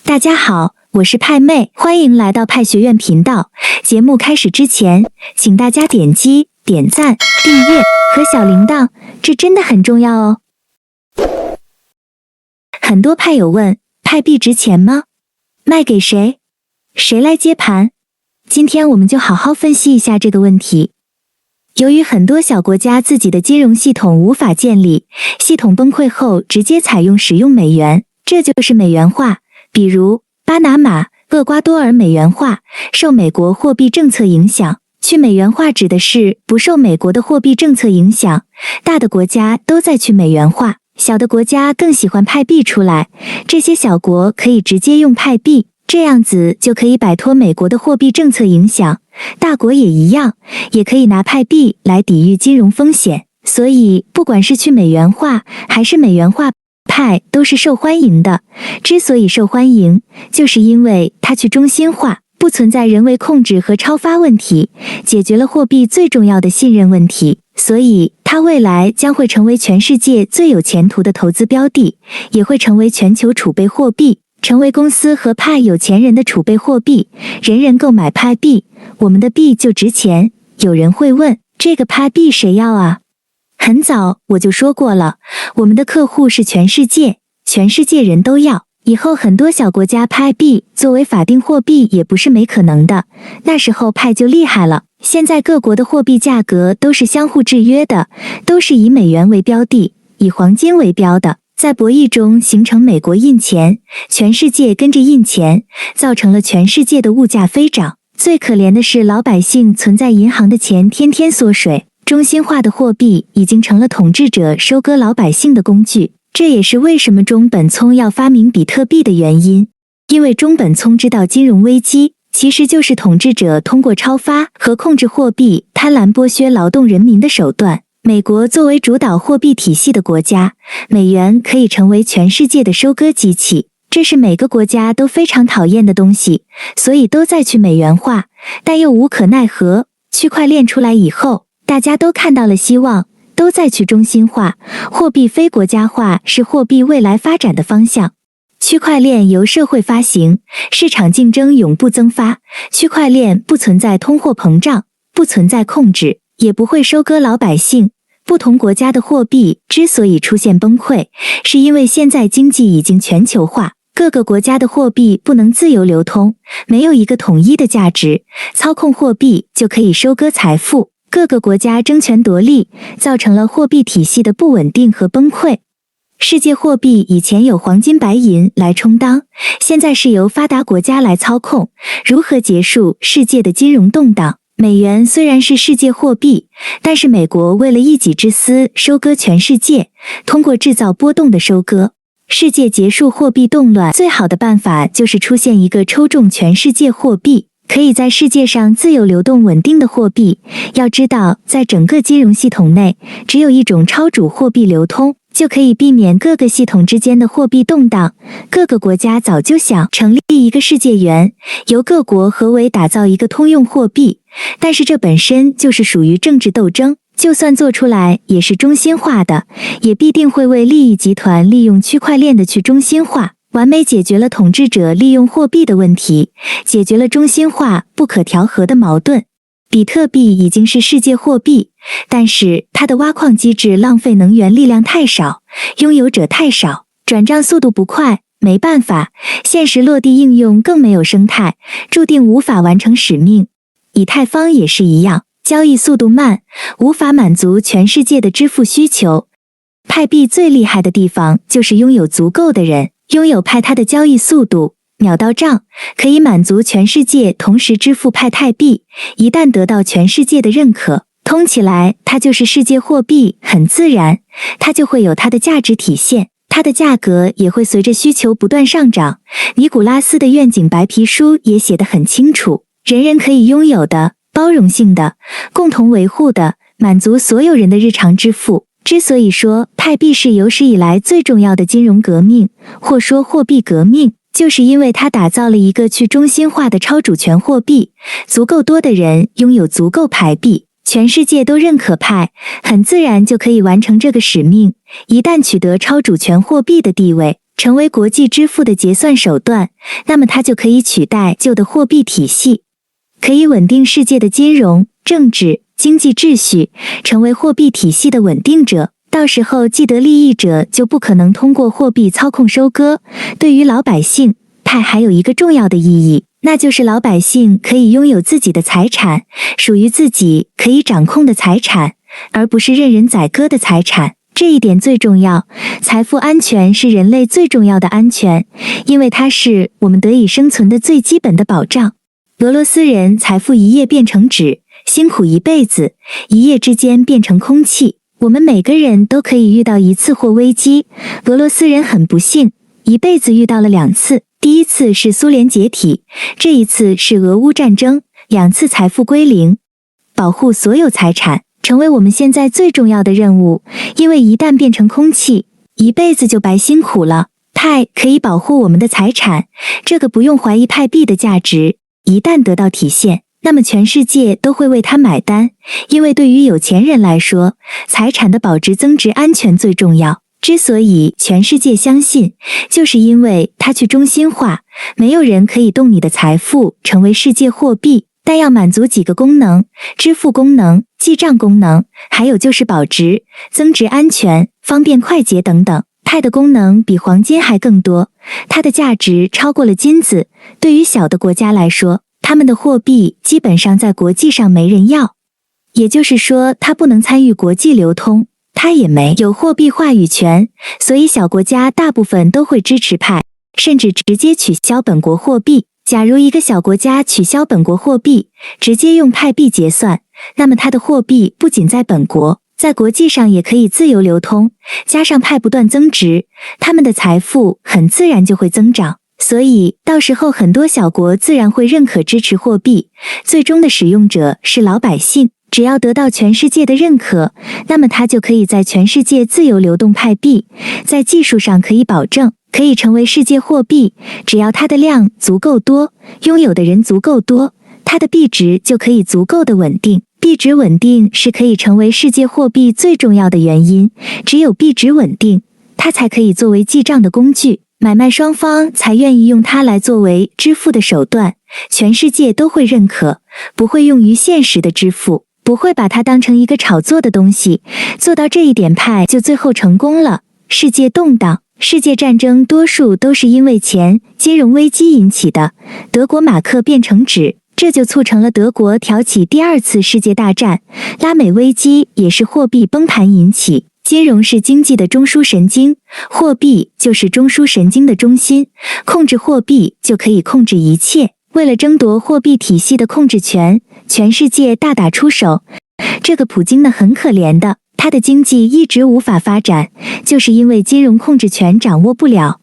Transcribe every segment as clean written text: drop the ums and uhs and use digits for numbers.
大家好，我是派妹，欢迎来到派学院频道。节目开始之前，请大家点击点赞、订阅和小铃铛，这真的很重要哦。很多派友问，派币值钱吗？卖给谁？谁来接盘？今天我们就好好分析一下这个问题。由于很多小国家自己的金融系统无法建立，系统崩溃后直接使用美元，这就是美元化。比如巴拿马、厄瓜多尔美元化，受美国货币政策影响。去美元化指的是不受美国的货币政策影响，大的国家都在去美元化，小的国家更喜欢派币出来，这些小国可以直接用派币，这样子就可以摆脱美国的货币政策影响。大国也一样，也可以拿派币来抵御金融风险。所以不管是去美元化还是美元化派都是受欢迎的。之所以受欢迎，就是因为它去中心化，不存在人为控制和超发问题，解决了货币最重要的信任问题。所以它未来将会成为全世界最有前途的投资标的，也会成为全球储备货币，成为公司和派有钱人的储备货币。人人购买派币，我们的币就值钱。有人会问，这个派币谁要啊？很早我就说过了，我们的客户是全世界，全世界人都要。以后很多小国家派币作为法定货币也不是没可能的，那时候派就厉害了。现在各国的货币价格都是相互制约的，都是以美元为标的，以黄金为标的，在博弈中形成美国印钱，全世界跟着印钱，造成了全世界的物价飞涨。最可怜的是老百姓存在银行的钱天天缩水，中心化的货币已经成了统治者收割老百姓的工具。这也是为什么中本聪要发明比特币的原因，因为中本聪知道金融危机其实就是统治者通过超发和控制货币贪婪剥削劳动人民的手段。美国作为主导货币体系的国家，美元可以成为全世界的收割机器，这是每个国家都非常讨厌的东西，所以都在去美元化，但又无可奈何。区块链出来以后，大家都看到了希望，都在去中心化，货币非国家化是货币未来发展的方向。区块链由社会发行，市场竞争永不增发，区块链不存在通货膨胀，不存在控制，也不会收割老百姓。不同国家的货币之所以出现崩溃，是因为现在经济已经全球化，各个国家的货币不能自由流通，没有一个统一的价值，操控货币就可以收割财富。各个国家争权夺利，造成了货币体系的不稳定和崩溃。世界货币以前有黄金白银来充当，现在是由发达国家来操控。如何结束世界的金融动荡？美元虽然是世界货币，但是美国为了一己之私收割全世界，通过制造波动的收割。世界结束货币动乱最好的办法就是出现一个抽中全世界货币，可以在世界上自由流动稳定的货币。要知道，在整个金融系统内，只有一种超主货币流通，就可以避免各个系统之间的货币动荡。各个国家早就想成立一个世界元，由各国合为打造一个通用货币，但是这本身就是属于政治斗争，就算做出来也是中心化的，也必定会为利益集团利用区块链的去中心化。完美解决了统治者利用货币的问题，解决了中心化不可调和的矛盾。比特币已经是世界货币，但是它的挖矿机制浪费能源力量太少，拥有者太少，转账速度不快，没办法，现实落地应用更没有生态，注定无法完成使命。以太坊也是一样，交易速度慢，无法满足全世界的支付需求。派币最厉害的地方就是拥有足够的人，拥有派它的交易速度，秒到账，可以满足全世界同时支付派太币。一旦得到全世界的认可，通起来它就是世界货币，很自然，它就会有它的价值体现，它的价格也会随着需求不断上涨。尼古拉斯的愿景白皮书也写得很清楚，人人可以拥有的，包容性的，共同维护的，满足所有人的日常支付。之所以说派币是有史以来最重要的金融革命，或说货币革命，就是因为它打造了一个去中心化的超主权货币，足够多的人拥有足够牌币，全世界都认可派，很自然就可以完成这个使命。一旦取得超主权货币的地位，成为国际支付的结算手段，那么它就可以取代旧的货币体系，可以稳定世界的金融、政治、经济秩序，成为货币体系的稳定者。到时候既得利益者就不可能通过货币操控收割。对于老百姓，派还有一个重要的意义，那就是老百姓可以拥有自己的财产，属于自己可以掌控的财产，而不是任人宰割的财产。这一点最重要，财富安全是人类最重要的安全，因为它是我们得以生存的最基本的保障。俄罗斯人财富一夜变成纸，辛苦一辈子，一夜之间变成空气。我们每个人都可以遇到一次或危机，俄罗斯人很不幸，一辈子遇到了2次。第一次是苏联解体，这一次是俄乌战争，2次财富归零。保护所有财产成为我们现在最重要的任务，因为一旦变成空气，一辈子就白辛苦了。派可以保护我们的财产，这个不用怀疑派币的价值，一旦得到体现，那么全世界都会为它买单，因为对于有钱人来说，财产的保值增值安全最重要。之所以全世界相信，就是因为它去中心化，没有人可以动你的财富成为世界货币，但要满足几个功能：支付功能、记账功能，还有就是保值、增值安全、方便快捷等等。派的功能比黄金还更多，它的价值超过了金子。对于小的国家来说，他们的货币基本上在国际上没人要，也就是说，它不能参与国际流通，它也没有货币话语权，所以小国家大部分都会支持派，甚至直接取消本国货币。假如一个小国家取消本国货币，直接用派币结算，那么它的货币不仅在本国，在国际上也可以自由流通，加上派不断增值，他们的财富很自然就会增长。所以到时候很多小国自然会认可支持货币，最终的使用者是老百姓。只要得到全世界的认可，那么它就可以在全世界自由流动派币，在技术上可以保证，可以成为世界货币。只要它的量足够多，拥有的人足够多，它的币值就可以足够的稳定。币值稳定是可以成为世界货币最重要的原因，只有币值稳定，它才可以作为记账的工具，买卖双方才愿意用它来作为支付的手段，全世界都会认可，不会用于现实的支付，不会把它当成一个炒作的东西。做到这一点，派就最后成功了。世界动荡，世界战争多数都是因为钱、金融危机引起的。德国马克变成纸，这就促成了德国挑起第2次世界大战。拉美危机也是货币崩盘引起。金融是经济的中枢神经，货币就是中枢神经的中心，控制货币就可以控制一切。为了争夺货币体系的控制权，全世界大打出手。这个普京呢很可怜的，他的经济一直无法发展，就是因为金融控制权掌握不了。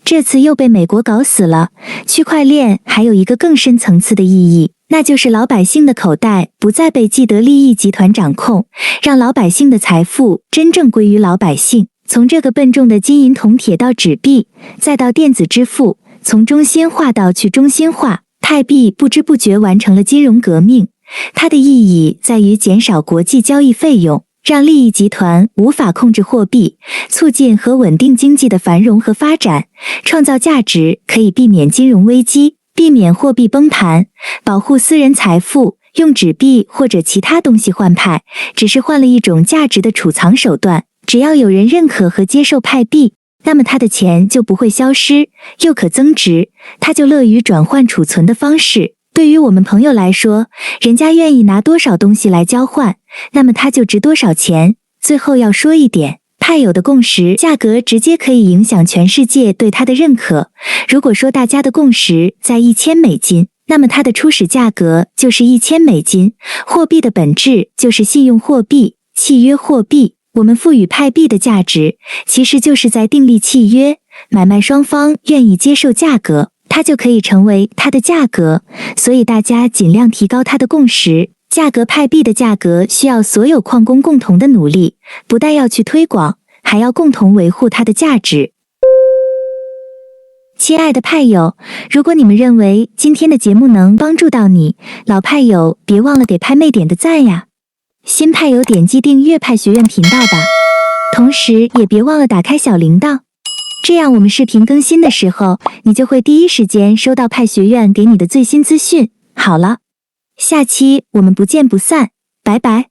这次又被美国搞死了。区块链还有一个更深层次的意义，那就是老百姓的口袋不再被既得利益集团掌控，让老百姓的财富真正归于老百姓。从这个笨重的金银铜铁到纸币，再到电子支付，从中心化到去中心化，派币不知不觉完成了金融革命。它的意义在于减少国际交易费用，让利益集团无法控制货币，促进和稳定经济的繁荣和发展，创造价值，可以避免金融危机，避免货币崩盘，保护私人财富。用纸币或者其他东西换派，只是换了一种价值的储藏手段。只要有人认可和接受派币，那么他的钱就不会消失，又可增值，他就乐于转换储存的方式。对于我们朋友来说，人家愿意拿多少东西来交换，那么它就值多少钱。最后要说一点，派有的共识价格直接可以影响全世界对它的认可。如果说大家的共识在$1000，那么它的初始价格就是$1000。货币的本质就是信用货币、契约货币。我们赋予派币的价值，其实就是在订立契约，买卖双方愿意接受价格，它就可以成为它的价格。所以大家尽量提高它的共识。价格派币的价格需要所有矿工共同的努力，不但要去推广，还要共同维护它的价值。亲爱的派友，如果你们认为今天的节目能帮助到你，老派友别忘了给派妹点个赞呀。新派友点击订阅派学院频道吧，同时也别忘了打开小铃铛，这样我们视频更新的时候，你就会第一时间收到派学院给你的最新资讯。好了，下期我们不见不散，拜拜。